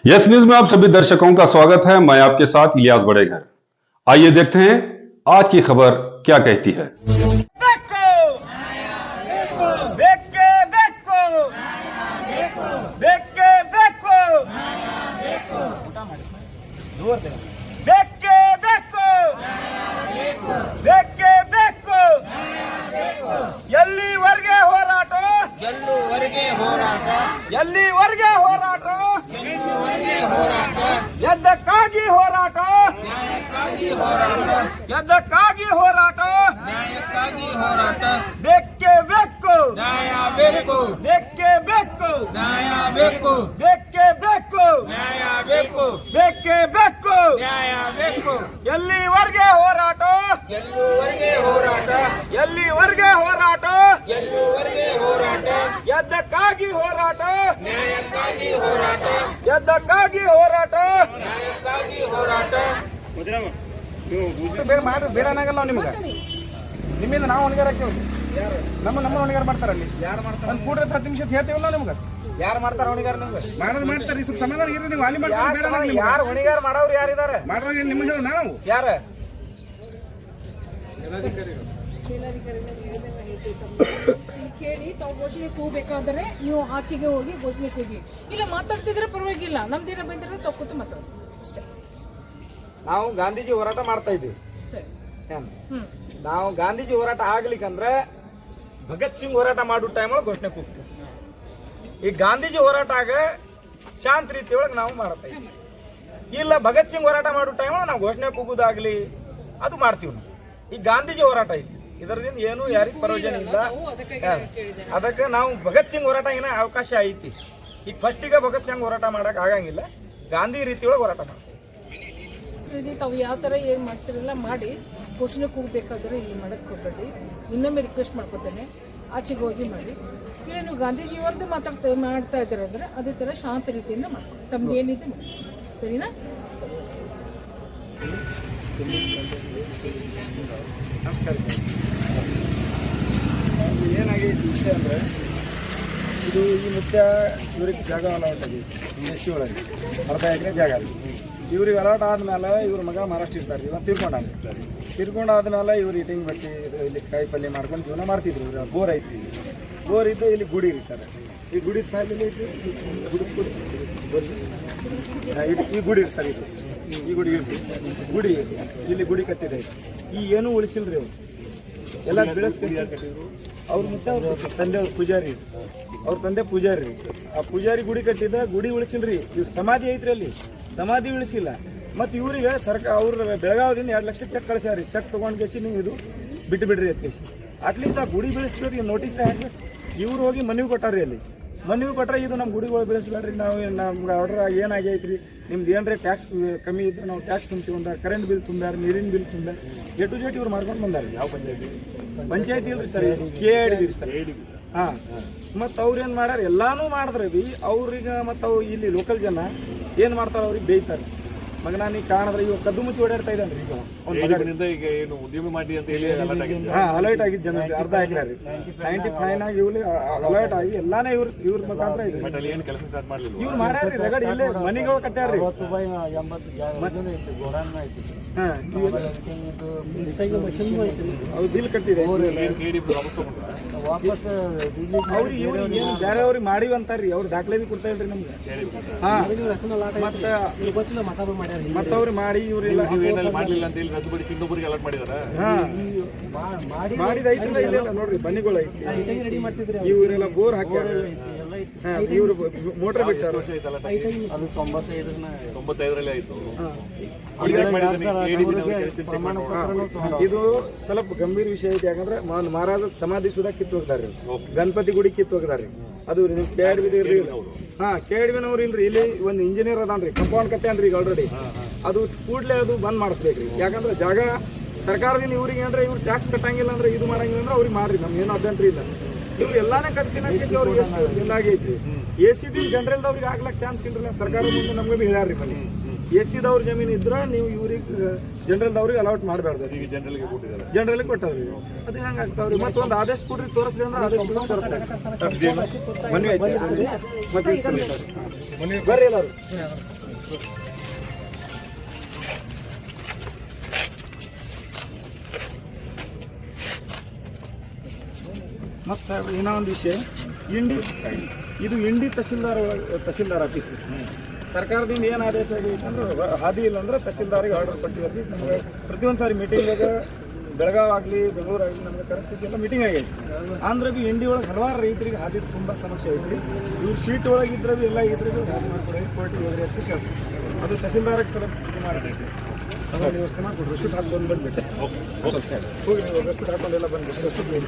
Yes news में आप सभी दर्शकों का स्वागत है। मैं आपके साथ इलियास बड़ेघर। आइए देखते हैं आज की खबर क्या कहती है। ಎಲ್ಲಿವರೆಗೆ ಹೋರಾಟ ಎದ್ದಕ್ಕಾಗಿ ಹೋರಾಟ ಬೇಕೇ ಬೇಕು ನ್ಯಾಯ ಬೇಕು ಬೇಕೇ ಬೇಕು ನ್ಯಾಯ ಬೇಕು ಬೇಕೇ ಬೇಕು ನ್ಯಾಯ ಬೇಕು ಬೇಕೇ ಬೇಕು ನ್ಯಾಯ ಬೇಕು ಎಲ್ಲಿವರೆಗೆ ಹೋರಾಟ ಎಲ್ಲಿವರೆಗೆ ಹೋರಾಟ ಎದ್ದಕ್ಕಾಗಿ ಹೋರಾಟ ನ್ಯಾಯಕ್ಕಾಗಿ ಹೋರಾಟ ಎದ್ದಕ್ಕಾಗಿ ಹೋರಾಟ ನ್ಯಾಯಕ್ಕಾಗಿ ಹೋರಾಟ ಬೇಡ ಮಾಡ್ರಿ ಬೇಡ ಅನ್ನಂಗಲ್ಲ ನಾವು ನಿಮ್ಗೆ ನಿಮ್ಮಿಂದ ನಾವು ಹೊಣೆಗಾರ ಹಾಕೇವಿ ನಮ್ಮ ಹೊಣೆಗಾರ ಮಾಡ್ತಾರ ಅಲ್ಲಿ ಯಾರು ಮಾಡ್ತಾರೆ ಒಂದು ಕೂಡ್ರೆ 10 ನಿಮಿಷ ಹೇಳ್ತೇವಲ್ಲ ನಿಮ್ಗೆ ಯಾರು ಮಾಡ್ತಾರ ಹೊಣೆಗಾರ ನಿಮ್ಗೆ ಮಾಡೋದು ಮಾಡ್ತಾರೆ ಸ್ವಲ್ಪ ಸಮಾಧಾನ ಇರ್ರಿ ನೀವು ಅಲ್ಲಿ ಮಾಡ್ತಾರೆ ಬೇಡ ಅನ್ನಂಗಿಲ್ಲ ಯಾರು ಹೊಣೆಗಾರ ಮಾಡೋರು ಯಾರಿದ್ದಾರೆ ಮಾಡೋರಿಗೆ ನಿಮ್ಗೆ ಹೇಳಿ ನಾವು ಯಾರ ಕೇಳಿ ತಾವು ಘೋಷಣೆ ಕೂಗಬೇಕಾದ್ರೆ ನೀವು ಆಚೆಗೆ ಹೋಗಿ ಘೋಷಣೆ ಕೂಗಿ ಇಲ್ಲ ಮಾತಾಡ್ತಿದ್ರೆ ಪರವಾಗಿಲ್ಲ ನಮ್ದೇನ ಬಂದಿರೋ ತಾವು ಕೂತು ಮಾತಾಡೋದು ಅಷ್ಟೇ. ನಾವು ಗಾಂಧೀಜಿ ಹೋರಾಟ ಮಾಡ್ತಾ ಇದ್ದೀವಿ. ಸರಿ. ನಾವು ಗಾಂಧೀಜಿ ಹೋರಾಟ ಆಗ್ಲಿಕ್ಕಂದ್ರೆ ಭಗತ್ ಸಿಂಗ್ ಹೋರಾಟ ಮಾಡೋ ಟೈಮ್ ಒಳಗೆ ಘೋಷಣೆ ಕೂಗ್ತೀವಿ. ಈ ಗಾಂಧೀಜಿ ಹೋರಾಟ ಆಗ ಶಾಂತ ರೀತಿ ಒಳಗೆ ನಾವು ಮಾಡ್ತಾ ಇದ್ದೀವಿ. ಇಲ್ಲ ಭಗತ್ ಸಿಂಗ್ ಹೋರಾಟ ಮಾಡೋ ಟೈಮ್ ಒಳಗೆ ನಾವು ಘೋಷಣೆ ಕೂಗುದಾಗ್ಲಿ ಅದು ಮಾಡ್ತೀವಿ. ನಾವು ಈ ಗಾಂಧೀಜಿ ಹೋರಾಟ ಐತಿ, ಇದರಿಂದ ಏನು ಯಾರಿಗೂ ಪ್ರಯೋಜನ ಇಲ್ಲ. ಅದಕ್ಕೆ ನಾವು ಭಗತ್ ಸಿಂಗ್ ಹೋರಾಟ ಏನೋ ಅವಕಾಶ ಐತಿ. ಈಗ ಫಸ್ಟಿಗೆ ಭಗತ್ ಸಿಂಗ್ ಹೋರಾಟ ಮಾಡಕ್ ಆಗಂಗಿಲ್ಲ, ಗಾಂಧಿ ರೀತಿ ಒಳಗೆ ಹೋರಾಟ ಮಾಡ್ತೀವಿ. ತಾವು ಯಾವ ಥರ ಏನು ಮಾಡ್ತಿರಲ್ಲ ಮಾಡಿ ಘೋಷಣೆ ಕೂಗಬೇಕಾದ್ರೆ ಇಲ್ಲಿ ಮಾಡಕ್ಕೆ ಹೋಗ್ಬೇಡಿ. ಇನ್ನೊಮ್ಮೆ ರಿಕ್ವೆಸ್ಟ್ ಮಾಡ್ಕೊತೇನೆ, ಆಚೆಗೆ ಹೋಗಿ ಮಾಡಿ. ಇಲ್ಲ ನೀವು ಗಾಂಧೀಜಿಯವ್ರದ್ದು ಮಾಡ್ತಾ ಇದ್ದೀರ ಅಂದರೆ ಅದೇ ಥರ ಶಾಂತ ರೀತಿಯಿಂದ ಮಾಡ್ಕೊಂಡು ತಮ್ದು ಏನಿದೆ ಮಾಡಿ. ಸರಿನಾ? ನಮಸ್ಕಾರ ಸರ್. ಏನಾಗೈತಿ ವಿಷಯ ಅಂದರೆ ಇದು ಈ ಮುಖ್ಯ ಇವ್ರಿಗೆ ಜಾಗ ಅಲಾಟ್ ಆಗೈತಿ ಎಸ್ ಸಿ ಒಳಗೆ ಅರ್ಧ ಎಕರೆ ಜಾಗ ಅಲ್ಲಿ. ಇವ್ರಿಗೆ ಅಲಾಟ್ ಆದ್ಮೇಲೆ ಇವ್ರ ಮಗ ಮಹಾರಾಷ್ಟ್ರ ಇರ್ತಾರೆ, ಇವಾಗ ತೀರ್ಕೊಂಡಾದ್ಮೇಲೆ ಇವ್ರು ಇಟಿಂಗ್ ಬಟ್ಟಿ ಇಲ್ಲಿ ಕಾಯಿ ಪಲ್ಯ ಮಾಡ್ಕೊಂಡು ಜೀವನ ಮಾಡ್ತಿದ್ರು. ಇವ್ರು ಬೋರ್ ಐತಿ, ಬೋರ್ ಇದ್ದು ಇಲ್ಲಿ ಗುಡಿ ರೀ ಸರ್. ಈ ಗುಡಿ ತಾಯಿಲಿ ಈ ಗುಡಿ ರೀ ಸರ್. ಇದು ಈ ಗುಡಿ ಗುಡಿ ಇಲ್ಲಿ ಗುಡಿ ಕಟ್ಟಿದೆ. ಈ ಏನೂ ಉಳಿಸಿಲ್ರಿ ಅವ್ರು, ಎಲ್ಲ ಬೆಳೆಸ್ಕಟ್ಟಿದ್ರು. ಅವ್ರ ಮತ್ತೆ ಅವ್ರ ತಂದೆ ಅವ್ರ ಪೂಜಾರಿ, ಅವ್ರ ತಂದೆ ಪೂಜಾರಿ. ಆ ಪೂಜಾರಿ ಗುಡಿ ಕಟ್ಟಿದ, ಗುಡಿ ಉಳಿಸಿಲ್ರಿ. ಇವ್ ಸಮಾಧಿ ಐತ್ರಿ, ಅಲ್ಲಿ ಸಮಾಧಿ ಉಳಿಸಿಲ್ಲ. ಮತ್ತು ಇವ್ರಿಗೆ ಸರ್ಕಾರ ಅವ್ರ ಬೆಳಗಾವದಿಂದ 2 ಲಕ್ಷ ಚೆಕ್ ಕಳಿಸ್ಯಾರಿ. ಚೆಕ್ ತೊಗೊಂಡು ಕೇಸಿ ನೀವು ಇದು ಬಿಟ್ಟು ಬಿಡ್ರಿ ಅಂತ ಕೇಸಿ. ಅಟ್ಲೀಸ್ಟ್ ಆ ಗುಡಿ ಬೆಳೆಸ್ತೀವ್ರಿ ನೋಟಿಸ್ ಹಾಕಿ ಇವ್ರು ಹೋಗಿ ಮನವಿ ಕೊಟ್ಟಾರಿ. ಅಲ್ಲಿ ಮನವಿ ಕೊಟ್ಟರೆ ಇದು ನಮ್ಮ ಗುಡಿಗಳು ಬೆಳೆಸ್ಬೇಡ್ರಿ, ನಾವು ನಮ್ಗೆ ಆರ್ಡ್ರ್ ಏನಾಗೈತ್ರಿ, ನಿಮ್ದು ಏನ್ರಿ ಟ್ಯಾಕ್ಸ್ ಕಮ್ಮಿ ಇದ್ರೆ ನಾವು ಟ್ಯಾಕ್ಸ್ ತುಂಬ್ತೀವಿ ಅಂತ. ಕರೆಂಟ್ ಬಿಲ್ ತುಂಬ್ಯಾರ, ನೀರಿನ ಬಿಲ್ ತುಂಬ್ಯಾರ, ಎ ಟು ಜೆಡ್ ಇವ್ರು ಮಾಡ್ಕೊಂಡು ಬಂದಾರ. ಯಾವ ಪಂಚಾಯತಿ ಇಲ್ರಿ ಸರ್, KIDB ಸರ್. ಹಾಂ, ಮತ್ತು ಅವ್ರು ಏನು ಮಾಡ್ಯಾರ, ಎಲ್ಲಾನು ಮಾಡಿದ್ರೆ ಬಿ ಅವ್ರಿಗೆ ಮತ್ತು ಅವ್ರು ಇಲ್ಲಿ ಲೋಕಲ್ ಜನ ಏನು ಮಾಡ್ತಾರೆ, ಅವ್ರಿಗೆ ಬೇಯ್ತಾರೆ. ಮಗನ ನೀ ಕಾಣಿದ್ರೆ ಇವಾಗ ಕದ್ದು ಮುಚ್ಚಿ ಓಡಾಡ್ತಾ ಇದ್ದಾನೆ. ಈಗ ಏನು ಉದ್ಯಮ ಮಾಡಿ ಅಂತ ಹೇಳಿ ಅಲರ್ಟ್ ಆಗಿದ್ದು ಜನ ಅರ್ಧ ಎಕರೆ ರೀ 95 ಆಗಿ ಇವ್ರು ಅಲರ್ಟ್ ಆಗಿ ಎಲ್ಲಾನೇ ಇವ್ರ ಮುಖಾಂತರ ಇದೆ. ಏನು ಕೆಲಸ ಸ್ಟಾರ್ಟ್ ಮಾಡಲಿಲ್ಲ ಇವ್ರು ಮಾಡ್ಯಾರ್ರಿ. ರಗಡ್ ಇಲ್ಲೇ ಮನೆಗಳು ಕಟ್ಟ್ಯಾರ್ರಿ. ಅವ್ರು ಬಿಲ್ ಕಟ್ಟಿದೆ. ಅವ್ರಿಗೆ ಇವ್ರಿಗೆ ಬೇರೆ ಅವ್ರಿಗೆ ಮಾಡಿವಿ ಅಂತಾರ್ರಿ. ಅವ್ರು ದಾಖಲೆ ಬಿ ಕೊಡ್ತಾ ಇಲ್ರಿ ನಮ್ಗೆ. ಮತ್ತೆ ಅವ್ರು ಮಾಡಿ ಇವ್ರೆಲ್ಲ ಮಾಡಲಿಲ್ಲ ಅಂತ ಹೇಳಿ ರದ್ದುಪಡಿಸಿ ಇನ್ನೊಬ್ಬರಿಗೆ ಅಲರ್ಟ್ ಮಾಡಿದಾರೆ. ಮಾಡಿದ ಐತಿಲ್ಲ, ಇಲ್ಲ ನೋಡ್ರಿ ಬನ್ನಿಗಳು ಐತಿ. ಇವರೆಲ್ಲ ಬೋರ್ ಹಾಕ್ಯಾರ, ಇವ್ರು ಮೋಟರ್ ಬಿಟ್ಟಾರ. ಅದು 95ರಲ್ಲಿ ಆಯ್ತು. ಇದು ಸ್ವಲ್ಪ ಗಂಭೀರ ವಿಷಯ ಐತಿ. ಯಾಕಂದ್ರೆ ಮಹಾರಾಜ ಸಮಾಧಿ ಸುಧಾ ಕಿತ್ತು ಹೋಗ್ತಾರ್ರಿ, ಗಣಪತಿ ಗುಡಿ ಕಿತ್ತು ಹೋಗ್ತಾರ್ರಿ. ಅದು KIDB ಇರ್ಲಿ. KIDBನವ್ರು ಇಲ್ರಿ. ಇಲ್ಲಿ ಒಂದು ಇಂಜಿನಿಯರ್ ಅದಾನ್ರಿ, ಕಂಪೌಂಡ್ ಕಟ್ಟ್ಯಾನ್ರಿ ಈಗ ಆಲ್ರೆಡಿ. ಅದು ಕೂಡಲೇ ಅದು ಬಂದ್ ಮಾಡಿಸ್ಬೇಕ್ರಿ. ಯಾಕಂದ್ರೆ ಜಾಗ ಸರ್ಕಾರದಿಂದ ಇವ್ರಿಗೆ ಏನ್ರೆ ಇವ್ರು ಟ್ಯಾಕ್ಸ್ ಕಟ್ಟಂಗಿಲ್ಲ ಅಂದ್ರೆ ಇದು ಮಾಡಂಗಿಲ್ಲ ಅಂದ್ರೆ ಅವ್ರಿಗೆ ಮಾಡ್ರಿ, ನಮ್ಗೆ ಏನು ಅಭ್ಯಂತರ ಇಲ್ಲ. ಇವ್ರು ಎಲ್ಲಾನೇ ಕಟ್ತೀನಿ ಅಂತ ಅವ್ರಿಗೆ ಎಷ್ಟು ಇದಾಗೈತ್ರಿ. AC ಜನರಲ್ದವ್ರಿಗೆ ಆಗ್ಲಕ್ಕೆ ಚಾನ್ಸ್ ಇಲ್ರಿ. ಸರ್ಕಾರ ಮುಂದೆ ನಮ್ಗೆ ಬಿ ಹೇಳ್ಯಾರ್ರಿ ಬನ್ನಿ. ಎಸ್ಸಿದವ್ರ ಜಮೀನು ಇದ್ರೆ ನೀವು ಇವ್ರಿಗೆ ಜನರಲ್ದವ್ರಿಗೆ ಅಲೌಟ್ ಮಾಡಬಾರ್ದು. ಈಗ ಜನರಲ್ಗೆ ಕೊಟ್ಟವ್ರಿ. ಅದು ಹೆಂಗೆ ಆಗ್ತಾವ್ರಿ? ಮತ್ತೊಂದು ಆದೇಶ ಕೊಡ್ರಿ ತೋರಿಸ್ರಿ ಅಂದ್ರೆ ಆದೇಶ ತೋರಿಸ್ತಾರೆ. ಮನೆ ಬರ್ರಿ ಎಲ್ಲರೂ. ಮತ್ತು ಸಾಹೇಬ್ ಇನ್ನೂ ಒಂದು ವಿಷಯ, ಇದು ಇಂಡಿ ತಹಸೀಲ್ದಾರ್ ಆಫೀಸ್ ಸರ್ಕಾರದಿಂದ ಏನು ಆದೇಶ ಆಗೈತೆ ಅಂದ್ರೆ ಹಾದಿ ಇಲ್ಲ ಅಂದ್ರೆ ತಹಸೀಲ್ದಾರಿಗೆ ಆರ್ಡರ್ ಕೊಟ್ಟಿದ್ದೀವಿ. ನಮಗೆ ಪ್ರತಿಯೊಂದು ಸಾರಿ ಮೀಟಿಂಗ್ದಾಗ ಬೆಳಗಾವಿ ಆಗಲಿ ಬೆಂಗಳೂರು ಆಗಲಿ ನಮಗೆ ಕರೆಸ್ಪೆಷಲ್ ಎಲ್ಲ ಮೀಟಿಂಗ್ ಆಗೈತಿ. ಅಂದ್ರೆ ಬಿ ಇಂಡಿ ಒಳಗೆ ಹಲವಾರು ರೈತರಿಗೆ ಹಾದಿ ತುಂಬ ಸಮಸ್ಯೆ ಐತಿ. ಇವ್ರು ಶೀಟ್ ಒಳಗೆ ಇದ್ರೆ ಎಲ್ಲ ಇದ್ರೆ ಹಾದಿ ಮಾಡಿಕೊಡಿ, ಕೋರ್ಟಿಗೆ ಹೋಗ್ರಿ ಅಂತ ಹೇಳ್ತಾರೆ. ಅದು ತಹಸೀಲ್ದಾರಿಗೆ ಸಲ ಇದು ಮಾಡಬೇಕು, ಅದನ್ನು ವ್ಯವಸ್ಥೆ ಮಾಡಿಕೊಡ್ರಿ. ರಸೀಟ್ ಹಾಕೊಂಡು ಬಂದ್ಬಿಟ್ಟೆ ಹೋಗಿ ನೀವು ರಸೀಟ್ ಹಾಕೊಂಡೆಲ್ಲ ಬಂದ್ಬಿಟ್ಟು ರಸೀಟ್ ಬೇಡಿ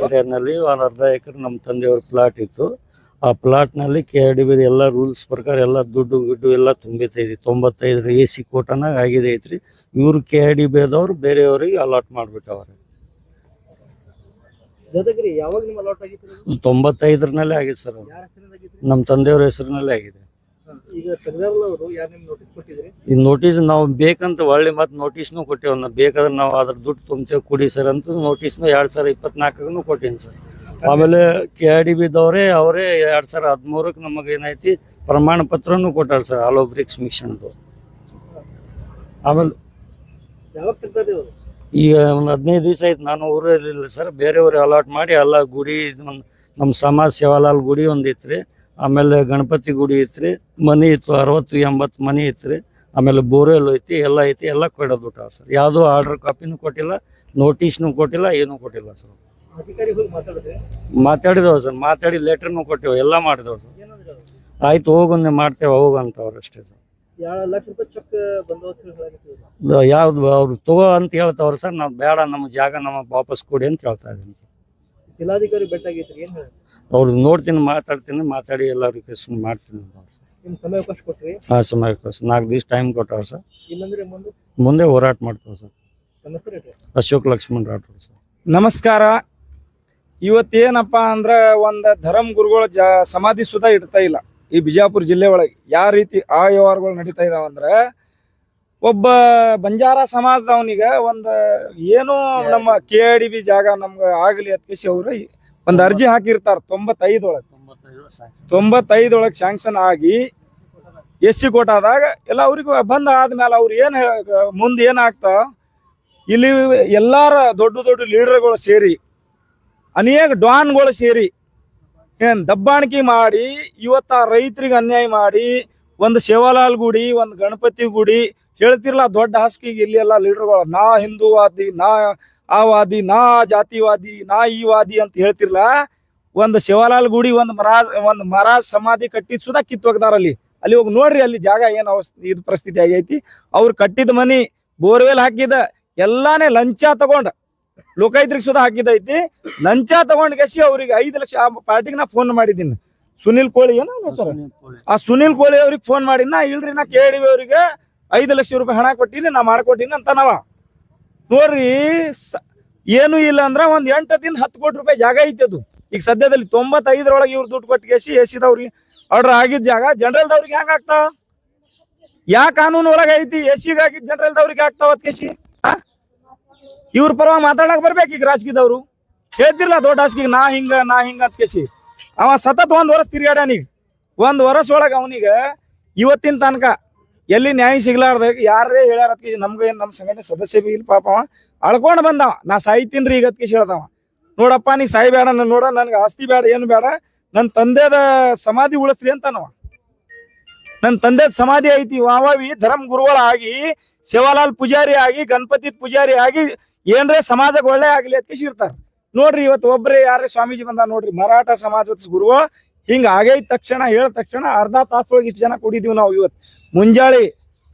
ಏರಿಯಾನಲ್ಲಿ ಒಂದು ಅರ್ಧ ಎಕರೆ ನಮ್ಮ ತಂದೆಯವ್ರ ಪ್ಲಾಟ್ ಇತ್ತು. ಆ ಪ್ಲಾಟ್ನಲ್ಲಿ KRDB ಎಲ್ಲ ರೂಲ್ಸ್ ಪ್ರಕಾರ ಎಲ್ಲ ದುಡ್ಡು ಗಿಡ್ಡು ಎಲ್ಲ ತುಂಬಿತೈತಿ. 95 AC ಕೋಟನಾಗ ಆಗಿದೆ ಐತ್ರಿ. ಇವ್ರು KRDB ಆದವ್ರು ಬೇರೆಯವ್ರಿಗೆ ಅಲಾಟ್ ಮಾಡಿಬಿಟ್ಟವ್ರೆ. 95ರಲ್ಲಿ ಆಗಿದೆ ಸರ್. ನಮ್ಮ ತಂದೆಯವ್ರ ಹೆಸರಿನಲ್ಲೇ ಆಗಿದೆ. ಈ ನೋಟಿಸ್ ನಾವು ಬೇಕಂತ ಒಳ್ಳೆ ಮತ್ತೆ ನೋಟಿಸ್ನು ಕೊಟ್ಟೇವ್. ನಾವು ಬೇಕಾದ್ರೆ ನಾವು ಅದ್ರ ದುಡ್ಡು ತುಂಬ್ತೇವೆ ಕೊಡಿ ಸರ್ ಅಂತ ನೋಟಿಸ್ನು 2024 ಕೊಟ್ಟೀನಿ ಸರ್. ಆಮೇಲೆ KRDB ಅವರೇ 2013 ನಮಗೆ ಏನೈತಿ ಪ್ರಮಾಣ ಪತ್ರನೂ ಕೊಟ್ಟಾರ ಸರ್, ಆಲೋ ಬ್ರಿಕ್ಸ್ ಮಿಷನ್ದು. ಆಮೇಲೆ ಈಗ ಒಂದು 15 ದಿವಸ ಆಯ್ತು ನಾನು ಊರಲ್ಲಿಲ್ಲ ಸರ್. ಬೇರೆಯವ್ರಿಗೆ ಅಲಾಟ್ ಮಾಡಿ ಎಲ್ಲ ಗುಡಿ, ನಮ್ಮ ಸಮಾಜ ಸೇವಾಲಾಲ್ ಗುಡಿ ಒಂದು ಇತ್ತು, ಆಮೇಲೆ ಗಣಪತಿ ಗುಡಿ ಇತ್ತು, ಮನೆ ಇತ್ತು 60-80 ಮನೆ ಇತ್ತು, ಆಮೇಲೆ ಬೋರ್ವೆಲ್ ಐತಿ, ಎಲ್ಲ ಐತಿ, ಎಲ್ಲ ಕೊಡೋದ್ಬಿಟ್ಟಾವ ಸರ್. ಯಾವುದೋ ಆರ್ಡರ್ ಕಾಪಿನೂ ಕೊಟ್ಟಿಲ್ಲ, ನೋಟಿಸ್ನು ಕೊಟ್ಟಿಲ್ಲ, ಏನೂ ಕೊಟ್ಟಿಲ್ಲ ಸರ್. ಮಾತಾಡಿದವ ಸರ್, ಮಾತಾಡಿ ಲೆಟರ್ನು ಕೊಟ್ಟೇವು, ಎಲ್ಲ ಮಾಡಿದವ ಸರ್. ಆಯ್ತು ಹೋಗು ಮಾಡ್ತೇವೆ ಹೋಗು ಅಂತವ್ರು ಅಷ್ಟೇ ಸರ್. ಯಾವ್ದು ಅವ್ರು ತಗೋ ಅಂತ ಹೇಳ್ತಾವ್ರ ಸರ್. ನಾವು ಬೇಡ, ನಮ್ಮ ಜಾಗ ನಮಗೆ ವಾಪಸ್ ಕೊಡಿ ಅಂತ ಹೇಳ್ತಾ ಇದ್ದೀನಿ ಸರ್. ಜಿಲ್ಲಾಧಿಕಾರಿ ಭೇಟಿಯಾಗಿದ್ರಿ, ಏನು ಹೇಳಿ? ಅವ್ರು ನೋಡ್ತೀನಿ, ಮಾತಾಡ್ತೀನಿ, ಮಾತಾಡಿ ಎಲ್ಲ ರಿಕ್ವೆಸ್ಟ್ ಮಾಡ್ತೀನಿ ನಿಮ್ಮ ಸಮಯಾವಕಾಶ ಕೊಟ್ರಿ? ಹಾಂ, ಸಮಯಾವಕಾಶ 4 ದಿವಸ ಟೈಮ್ ಕೊಟ್ಟವ್ರು ಸರ್. ಇಲ್ಲಂದ್ರೆ ಮುಂದೆ ಹೋರಾಟ ಮಾಡ್ತೇವೆ ಸರ್. ನಮ್ಮ ಹೆಸರು ಹೇಳ್ರಿ. ಅಶೋಕ್ ಲಕ್ಷ್ಮಣ್ ರಾಠೋಡ್ ಸರ್. ನಮಸ್ಕಾರ. ಇವತ್ತೇನಪ್ಪ ಅಂದ್ರೆ ಒಂದು ಧರ್ಮ ಗುರುಗಳ ಸಮಾಧಿ ಸುಧಾ ಇಡ್ತಾ ಇಲ್ಲ ಈ ಬಿಜಾಪುರ ಜಿಲ್ಲೆ ಒಳಗೆ. ಯಾವ ರೀತಿ ಆ ವ್ಯವಹಾರಗಳು ನಡೀತಾ ಇದಾವಂದ್ರೆ, ಒಬ್ಬ ಬಂಜಾರ ಸಮಾಜದವನಿಗೆ ಒಂದು ಏನೋ ನಮ್ಮ KRDB ಜಾಗ ನಮ್ಗೆ ಆಗಲಿ ಅತ್ಕೇಸಿ ಅವರು ಒಂದು ಅರ್ಜಿ ಹಾಕಿರ್ತಾರೆ 95 ಒಳಗೆ ಶಾಂಕ್ಷನ್ ಆಗಿ SC ಕೋಟಾದಾಗ ಎಲ್ಲ ಅವ್ರಿಗೆ ಬಂದ ಆದ್ಮೇಲೆ ಅವ್ರು ಏನು ಮುಂದೆ ಏನಾಗ್ತಾ, ಇಲ್ಲಿ ಎಲ್ಲಾರ ದೊಡ್ಡ ದೊಡ್ಡ ಲೀಡರ್ಗಳು ಸೇರಿ, ಅನೇಕ ಡಾನ್ಗಳು ಸೇರಿ ಏನು ದಬ್ಬಾಣಿಕೆ ಮಾಡಿ ಇವತ್ತು ಆ ರೈತರಿಗೆ ಅನ್ಯಾಯ ಮಾಡಿ, ಒಂದು ಸೇವಾಲಾಲ್ ಗುಡಿ, ಒಂದು ಗಣಪತಿ ಗುಡಿ ಹೇಳ್ತಿರ್ಲ ದೊಡ್ಡ ಹಾಸಿಗೆಗೆ ಇಲ್ಲಿ ಎಲ್ಲ ಲೀಡರ್ಗಳು ನಾ ಹಿಂದೂವಾದಿ, ನಾ ಆ ವಾದಿ, ನಾ ಜಾತಿವಾದಿ, ನಾ ಈ ವಾದಿ ಅಂತ ಹೇಳ್ತಿರ್ಲ. ಒಂದು ಸೇವಾಲಾಲ್ ಗುಡಿ, ಒಂದು ಮಹಾರಾಜ್ ಸಮಾಧಿ ಕಟ್ಟಿದ್ ಸುಧಾ ಕಿತ್ತೋಗ್ದಾರ. ಅಲ್ಲಿ ಹೋಗಿ ನೋಡ್ರಿ, ಅಲ್ಲಿ ಜಾಗ ಏನು ಇದು ಪರಿಸ್ಥಿತಿ ಆಗೈತಿ. ಅವ್ರು ಕಟ್ಟಿದ ಮನಿ, ಬೋರ್ವೆಲ್ ಹಾಕಿದ ಎಲ್ಲಾನೇ ಲಂಚ ತಗೊಂಡ, ಲೋಕಾಯುಕ್ತರಿಗೆ ಸುಧಾ ಹಾಕಿದೈತಿ. ಲಂಚ ತಗೊಂಡ್ ಗೆಸಿ ಅವ್ರಿಗೆ 5 ಲಕ್ಷ ಪಾರ್ಟಿಗೆ ನಾ ಫೋನ್ ಮಾಡಿದ್ದೀನಿ. ಸುನಿಲ್ ಕೋಳಿ ಏನೋ ಸರ್, ಆ ಸುನಿಲ್ ಕೋಳಿ ಅವ್ರಿಗೆ ಫೋನ್ ಮಾಡಿ, ನಾ ಇಲ್ರಿ ನಾ KRDB ಅವ್ರಿಗೆ 5 ಲಕ್ಷ ರೂಪಾಯಿ ಹಣ ಕೊಟ್ಟಿನಿ, ನಾ ಮಾಡ್ಕೊಟ್ಟಿನಿ ಅಂತ ನಾವ. ನೋಡ್ರಿ, ಏನು ಇಲ್ಲ ಅಂದ್ರೆ ಒಂದು 8 ದಿನ 10 ಕೋಟಿ ರೂಪಾಯಿ ಜಾಗ ಐತಿ. ಅದು ಈಗ ಸದ್ಯದಲ್ಲಿ 95ರೊಳಗೆ ಇವ್ರು ದುಡ್ಡು ಕೊಟ್ಟು ಗೆಸಿ SCದವ್ರಿಗೆ ಆರ್ಡರ್ ಆಗಿದ್ದ ಜಾಗ ಜನರಲ್ದವ್ರಿಗೆ ಹೆಂಗ ಆಗ್ತಾವ? ಯಾ ಕಾನೂನು ಒಳಗೆ ಐತಿ SCಗೆ ಆಗಿದ್ ಜನರಲ್ದವ್ರಿಗೆ ಆಗ್ತಾವ ಕೇಸಿ? ಇವ್ರ ಪರವಾಗಿ ಮಾತಾಡಕ್ ಬರ್ಬೇಕು. ಈಗ ರಾಜಕೀಯದವ್ರು ಹೇಳ್ತಿರ್ಲ ದೊಡ್ಡ ಹಾಸಿಗೆ ನಾ ಹಿಂಗ ಅಂತ ಕೇಸಿ. ಅವ ಸತತ 1 ವರ್ಷ ತಿರ್ಗಾಡ್ಯಾನೀಗ. 1 ವರ್ಷ ಒಳಗೆ ಅವನಿಗೆ ಇವತ್ತಿನ ತನಕ ಎಲ್ಲಿ ನ್ಯಾಯ ಸಿಗ್ಲಾರ್ದ ಯಾರೇ ಹೇಳ್ಯಾರ ಅತ್ಕೇಸಿ, ನಮ್ಗೆ ಏನು ನಮ್ಮ ಸಂಘಟನೆ ಸದಸ್ಯ ಬಿ ಇಲ್ಲ ಪಾಪ. ಅವ ಅಳ್ಕೊಂಡು ಬಂದವ, ನಾ ಸಾಯ್ತೀನ್ರಿ ಈಗ ಅತ್ಕೇಸಿ ಹೇಳ್ದವ. ನೋಡಪ್ಪ ನೀ ಸಾಯ್ಬೇಡ, ನೋಡ ನನ್ಗೆ ಆಸ್ತಿ ಬೇಡ, ಏನು ಬೇಡ, ನನ್ನ ತಂದೆದ ಸಮಾಧಿ ಉಳಿಸ್ರಿ ಅಂತನವ. ನನ್ನ ತಂದೆದ ಸಮಾಧಿ ಐತಿ. ವಾವಿ ಧರ್ಮ ಗುರುಗಳಾಗಿ, ಸೇವಾಲಾಲ್ ಪೂಜಾರಿ ಆಗಿ, ಗಣಪತಿ ಪೂಜಾರಿ ಆಗಿ ಏನ್ರೆ ಸಮಾಜಕ್ಕೆ ಒಳ್ಳೆ ಆಗ್ಲಿ ಅತ್ಕೇಸಿ ಇರ್ತಾರೆ. ನೋಡ್ರಿ, ಇವತ್ತು ಒಬ್ರೇ ಯಾರೇ ಸ್ವಾಮೀಜಿ ಬಂದ ನೋಡ್ರಿ, ಮರಾಠ ಸಮಾಜದ ಗುರುಗಳು ಹಿಂಗ ಆಗೈದ ತಕ್ಷಣ ಹೇಳಿದ ತಕ್ಷಣ ಅರ್ಧ ತಾಸೊಳಗೆ ಇಷ್ಟು ಜನ ಕುಡಿದೀವಿ ನಾವು. ಇವತ್ತು ಮುಂಜಾಳೆ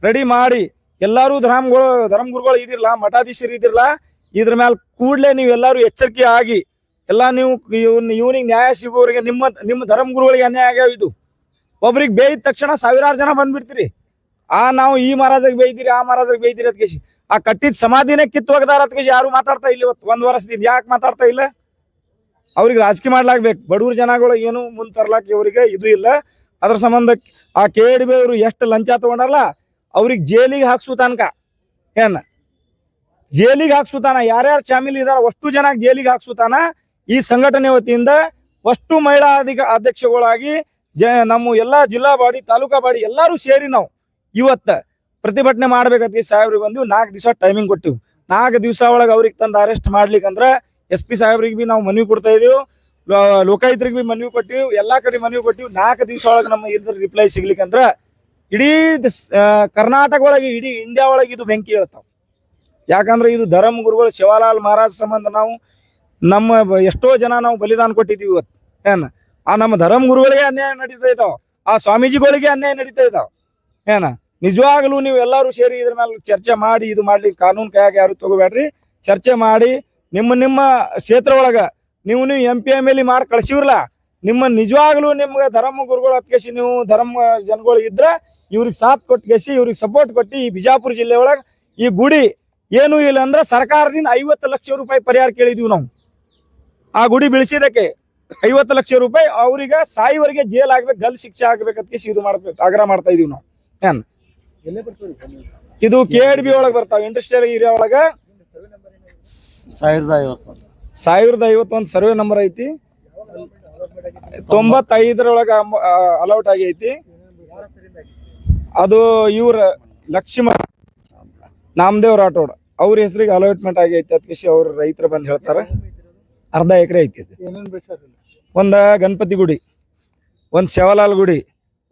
ರೆಡಿ ಮಾಡಿ ಎಲ್ಲಾರು ಧರ್ಮ ಗುರುಗಳು ಇದಿರ್ಲ, ಮಠಾಧೀಶರು ಇದಿರ್ಲ, ಇದ್ರ ಮೇಲೆ ಕೂಡ್ಲೆ ನೀವು ಎಲ್ಲಾರು ಎಚ್ಚರಿಕೆ ಆಗಿ ಎಲ್ಲ ನೀವು ಇವನಿಗೆ ನ್ಯಾಯ ಸಿಗೋರಿಗೆ, ನಿಮ್ಮ ಧರ್ಮ ಗುರುಗಳಿಗೆ ಅನ್ಯಾಯ ಆಗ್ಯಾವ. ಇದು ಒಬ್ರಿಗೆ ಬೇಯ್ದ ತಕ್ಷಣ 1000 ಜನ ಬಂದ್ಬಿಡ್ತೀರಿ. ನಾವು ಈ ಮಹಾರಾಜರಿಗೆ ಬೇಯ್ದಿರಿ, ಆ ಮಹಾರಾಜರಿಗೆ ಬೇಯ್ದಿರಿ ಅದ್ಕೇಸಿ. ಆ ಕಟ್ಟಿದ ಸಮಾಧಿನೇ ಕಿತ್ತು ಹೋಗದಾರ ಅದ್ಕೇಸಿ ಯಾರು ಮಾತಾಡ್ತಾ ಇಲ್ಲ. ಇವತ್ತು 1 ವರ್ಷದಿಂದ ಯಾಕೆ ಮಾತಾಡ್ತಾ ಇಲ್ಲ? ಅವ್ರಿಗೆ ರಾಜಕೀಯ ಮಾಡ್ಲಾಕ್ಬೇಕು. ಬಡವ್ರ ಜನಗಳು ಏನು ಮುಂದೆ ತರ್ಲಾಕ ಇವರಿಗೆ ಇದು ಇಲ್ಲ. ಅದ್ರ ಸಂಬಂಧ ಆ KRDB ಅವರು ಎಷ್ಟು ಲಂಚ ತಗೊಂಡಾರಲ್ಲ, ಅವ್ರಿಗೆ ಜೈಲಿಗೆ ಹಾಕ್ಸು ತನಕ, ಜೈಲಿಗೆ ಹಾಕ್ಸುತ್ತಾನ. ಯಾರ್ಯಾರು ಚಾಮಿಲ್ ಇದಾರ ಅಷ್ಟು ಜನ ಜೈಲಿಗೆ ಹಾಕ್ಸುತ್ತಾನ. ಈ ಸಂಘಟನೆ ವತಿಯಿಂದ ಫಸ್ಟ್ ಮಹಿಳಾ ಅಧ್ಯಕ್ಷಗಳಾಗಿ ನಮ್ಮ ಎಲ್ಲಾ ಜಿಲ್ಲಾ ಬಾಡಿ ತಾಲೂಕಾ ಬಾಡಿ ಎಲ್ಲಾರು ಸೇರಿ ನಾವು ಇವತ್ತ ಪ್ರತಿಭಟನೆ ಮಾಡ್ಬೇಕಂತ ಸಾಹೇಬ್ರಿಗೆ ಬಂದಿವಿ. 4 ದಿವಸ ಟೈಮಿಂಗ್ ಕೊಟ್ಟಿವಿ. 4 ದಿವಸ ಒಳಗೆ ಅವ್ರಿಗೆ ತಂದು ಅರೆಸ್ಟ್ ಮಾಡ್ಲಿಕ್ಕಂದ್ರ SP ಸಾಹೇಬ್ರಿಗೆ ಬಿ ನಾವು ಮನವಿ ಕೊಡ್ತಾ ಇದೀವಿ, ಲೋಕಾಯುಕ್ತರಿಗೆ ಬಿ ಮನವಿ ಕೊಟ್ಟಿವಿ, ಎಲ್ಲಾ ಕಡೆ ಮನವಿ ಕೊಟ್ಟಿವಿ. 4 ದಿವಸ ಒಳಗೆ ನಮ್ಮ ಇದ್ರ ರಿಪ್ಲೈ ಸಿಗ್ಲಿಕ್ಕಂದ್ರ ಇಡೀ ಕರ್ನಾಟಕ ಒಳಗೆ ಇಡೀ ಇಂಡಿಯಾ ಒಳಗೆ ಇದು ಬೆಂಕಿ ಹೇಳ್ತಾವ. ಯಾಕಂದ್ರೆ ಇದು ಧರ್ಮ ಗುರುಗಳು ಶಿವಲಾಲ್ ಮಹಾರಾಜ್ ಸಂಬಂಧ ನಾವು ನಮ್ಮ ಎಷ್ಟೋ ಜನ ನಾವು ಬಲಿದಾನ ಕೊಟ್ಟಿದ್ದೀವಿ. ಇವತ್ತು ಏನ ಆ ನಮ್ಮ ಧರ್ಮ ಗುರುಗಳಿಗೆ ಅನ್ಯಾಯ ನಡೀತಾ ಇದ್ದಾವ, ಆ ಸ್ವಾಮೀಜಿಗಳಿಗೆ ಅನ್ಯಾಯ ನಡೀತಾ ಇದ್ದಾವ. ಏನ ನಿಜವಾಗ್ಲೂ ನೀವು ಎಲ್ಲರೂ ಸೇರಿ ಇದ್ರ ಮೇಲೆ ಚರ್ಚೆ ಮಾಡಿ ಇದು ಮಾಡ್ಲಿಕ್ಕೆ ಕಾನೂನು ಕೈಯಾಗ ಯಾರು ತಗೋಬೇಡ್ರಿ. ಚರ್ಚೆ ಮಾಡಿ ನಿಮ್ಮ ಕ್ಷೇತ್ರ ಒಳಗ ನೀವು MP MLE ಮಾಡಿ ಕಳ್ಸಿವ್ರಲ್ಲ, ನಿಮ್ಮ ನಿಜವಾಗ್ಲೂ ನಿಮ್ಗೆ ಧರ್ಮ ಗುರುಗಳು ಹತ್ಕೇಸಿ ನೀವು ಧರ್ಮ ಜನಗಳು ಇದ್ರ ಇವ್ರಿಗೆ ಸಾಥ್ ಕೊಟ್ಕೇಸಿ ಇವ್ರಿಗೆ ಸಪೋರ್ಟ್ ಕೊಟ್ಟು ಈ ಬಿಜಾಪುರ ಜಿಲ್ಲೆ ಒಳಗೆ ಈ ಗುಡಿ ಏನೂ ಇಲ್ಲ ಅಂದ್ರೆ ಸರ್ಕಾರದಿಂದ 50 ಲಕ್ಷ ರೂಪಾಯಿ ಪರಿಹಾರ ಕೇಳಿದ್ವಿ ನಾವು. ಆ ಗುಡಿ ಬೆಳೆಸಿದಕ್ಕೆ 50 ಲಕ್ಷ ರೂಪಾಯಿ ಅವ್ರಿಗೆ ಸಾಯಿವರೆಗೆ ಜೈಲ್ ಆಗ್ಬೇಕು, ಗಲ್ ಶಿಕ್ಷೆ ಆಗ್ಬೇಕಂತ ಇದು ಮಾಡ್ಬೇಕು ಆಗ್ರಹ ಮಾಡ್ತಾ ಇದೀವಿ ನಾವು. ಏನ್ ಇದು KDB ಒಳಗೆ ಬರ್ತಾವ, ಇಂಡಸ್ಟ್ರಿಯಲ್ ಏರಿಯಾ ಒಳಗ 1051 ಸರ್ವೆ ನಂಬರ್ ಐತಿ. 95ರೊಳಗ ಅಲೌಟ್ ಆಗೈತಿ. ಅದು ಇವ್ರ ಲಕ್ಷ್ಮಣ ನಾಮದೇವ್ ರಾಠೋಡ್ ಅವ್ರ ಹೆಸರಿಗೆ ಅಲಾಟ್ಮೆಂಟ್ ಆಗೈತಿ. ಅದಕ್ಕೆ ಅವ್ರ ರೈತರು ಬಂದು ಹೇಳ್ತಾರೆ ಅರ್ಧ ಎಕರೆ ಐತಿ. ಒಂದ ಗಣಪತಿ ಗುಡಿ, ಒಂದ್ ಶಿವಲಾಲ್ ಗುಡಿ,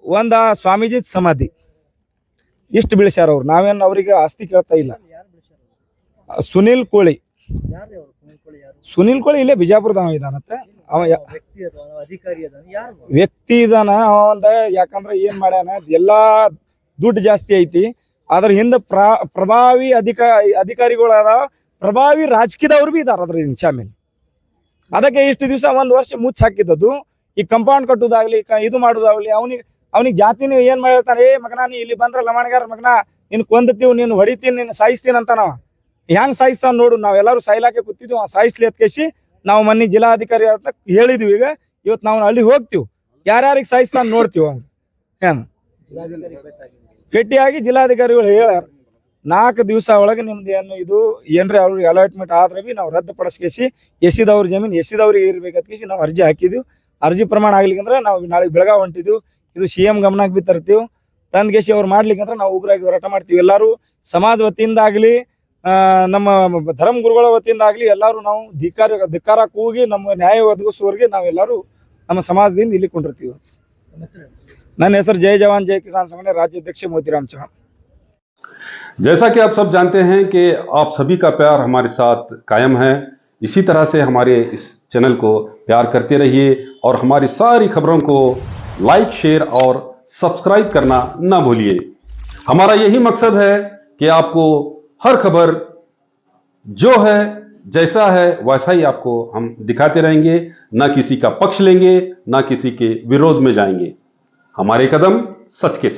ಒಂದ ಸ್ವಾಮೀಜಿ ಸಮಾಧಿ, ಇಷ್ಟು ಬೀಳ್ಸ್ಯಾರ ಅವ್ರು. ನಾವೇನು ಅವ್ರಿಗೆ ಆಸ್ತಿ ಕೇಳ್ತಾ ಇಲ್ಲ. ಸುನಿಲ್ ಕೋಳಿ ಇಲ್ಲೇ ಬಿಜಾಪುರದವ ಇದಾನತ್ತ. ಅವ ವ್ಯಕ್ತಿ ಇದಾನ ಅವಂದ. ಯಾಕಂದ್ರೆ ಏನ್ ಮಾಡ್ಯಾನ, ಎಲ್ಲಾ ದುಡ್ಡು ಜಾಸ್ತಿ ಐತಿ. ಅದ್ರ ಹಿಂದೆ ಪ್ರಭಾವಿ ಅಧಿಕಾರಿಗಳ ಪ್ರಭಾವಿ ರಾಜಕೀಯದವ್ರು ಬಿ ಇದಾರ ಅದ್ರ ಶಾಮಿಲ್. ಅದಕ್ಕೆ ಇಷ್ಟು ದಿವಸ 1 ವರ್ಷ ಮುಚ್ಚ ಹಾಕಿದ್ದದು. ಈ ಕಂಪೌಂಡ್ ಕಟ್ಟುದಾಗ್ಲಿ ಇದು ಮಾಡುದಾಗ್ಲಿ ಅವನಿಗೆ ಜಾತಿನ ಏನ್ ಮಾಡಿರ್ತಾನೆ, ಮಗನ ನೀ ಇಲ್ಲಿ ಬಂದ್ರ ಲಮಾಣಗಾರ ಮಗನ ನಿನ್ ಕೊಂದತೀವಿ, ನೀನು ಹೊಡಿತೀನಿ, ನೀನು ಸಾಯಿಸ್ತೀನಿ ಅಂತ. ನಾವ ಹೆಂಗ್ ಸಾಯಿಸ್ತಾನ ನೋಡು. ನಾವೆಲ್ಲರೂ ಸಾಯ್ಲಾಕೆ ಕೂತಿದ್ವಿ, ಸಾಯಿಸ್ಲಿ ಅತ್ಕೇಸಿ ನಾವು ಮೊನ್ನೆ ಜಿಲ್ಲಾಧಿಕಾರಿ ಅಂತ ಹೇಳಿದ್ವಿ. ಈಗ ಇವತ್ತು ನಾವು ಅಲ್ಲಿ ಹೋಗ್ತೀವಿ, ಯಾರ್ಯಾರಿಗೆ ಸಾಯಿಸ್ತಾನ ನೋಡ್ತೀವಿ. ಅವ್ನು ಏನ್ ಭೇಟಿಯಾಗಿ ಜಿಲ್ಲಾಧಿಕಾರಿಗಳು ಹೇಳ್ಯಾರ 4 ದಿವಸ ಒಳಗೆ ನಿಮ್ದು ಏನು ಇದು ಏನ್ರಿ ಅವ್ರಿಗೆ ಅಲಾಟ್ಮೆಂಟ್ ಆದ್ರೆ ಬಿ ನಾವು ರದ್ದುಪಡಿಸ್ಕೇಸಿ ಎಸಿದವ್ರ ಜಮೀನು ಎಸಿದವ್ರಿಗೆ ಇರ್ಬೇಕತ್ಕೇಸಿ ನಾವು ಅರ್ಜಿ ಹಾಕಿದ್ವಿ. ಅರ್ಜಿ ಪ್ರಮಾಣ ಆಗ್ಲಿಕ್ಕಂದ್ರೆ ನಾವು ನಾಳೆ ಬೆಳಗಾವಿ ಹೊಂಟಿದ್ವಿ. ಇದು CM ಗಮನಕ್ಕೆ ಬಿ ತರ್ತೀವಿ. ತಂದ್ಕೇಸಿ ಅವ್ರು ಮಾಡ್ಲಿಕ್ಕಂದ್ರೆ ನಾವು ಉಗ್ರಾಗಿ ಹೋರಾಟ ಮಾಡ್ತೀವಿ. ಎಲ್ಲರೂ ಸಮಾಜ ವತಿಯಿಂದ ಆಗಲಿ ನಮ್ಮ ಧರ್ಮ ಗುರುಗಳ ವತಿಯಿಂದ ಆಗಲಿ ಎಲ್ಲರೂ ನಾವು ಧಿಕ್ಕಾರ ಕೂಗಿ ನಮ್ಮ ನ್ಯಾಯ ಒದಗಿಸುವವರೆಗೆ ನಾವೆಲ್ಲರೂ ನಮ್ಮ ಸಮಾಜದಿಂದ ಇಲ್ಲಿ ಕೊಂಡಿರ್ತೀವಿ. ನನ್ನ ಹೆಸರು ಜೈ ಜವಾನ್ ಜೈ ಕಿಸಾನ್ ಸಂಘಟನೆ राज्याध्यक्ष मोतीराम चौहान। जैसा कि आप सब जानते हैं कि आप सभी का प्यार हमारे साथ कायम है। इसी तरह से हमारे इस चैनल को प्यार करते रहिए और हमारी सारी खबरों को लाइक, शेयर और सब्सक्राइब करना ना भूलिए। हमारा यही मकसद है कि आपको हर खबर जो है जैसा है वैसा ही आपको हम दिखाते रहेंगे, ना किसी का पक्ष लेंगे, ना किसी के विरोध में जाएंगे। हमारे कदम सच के साथ।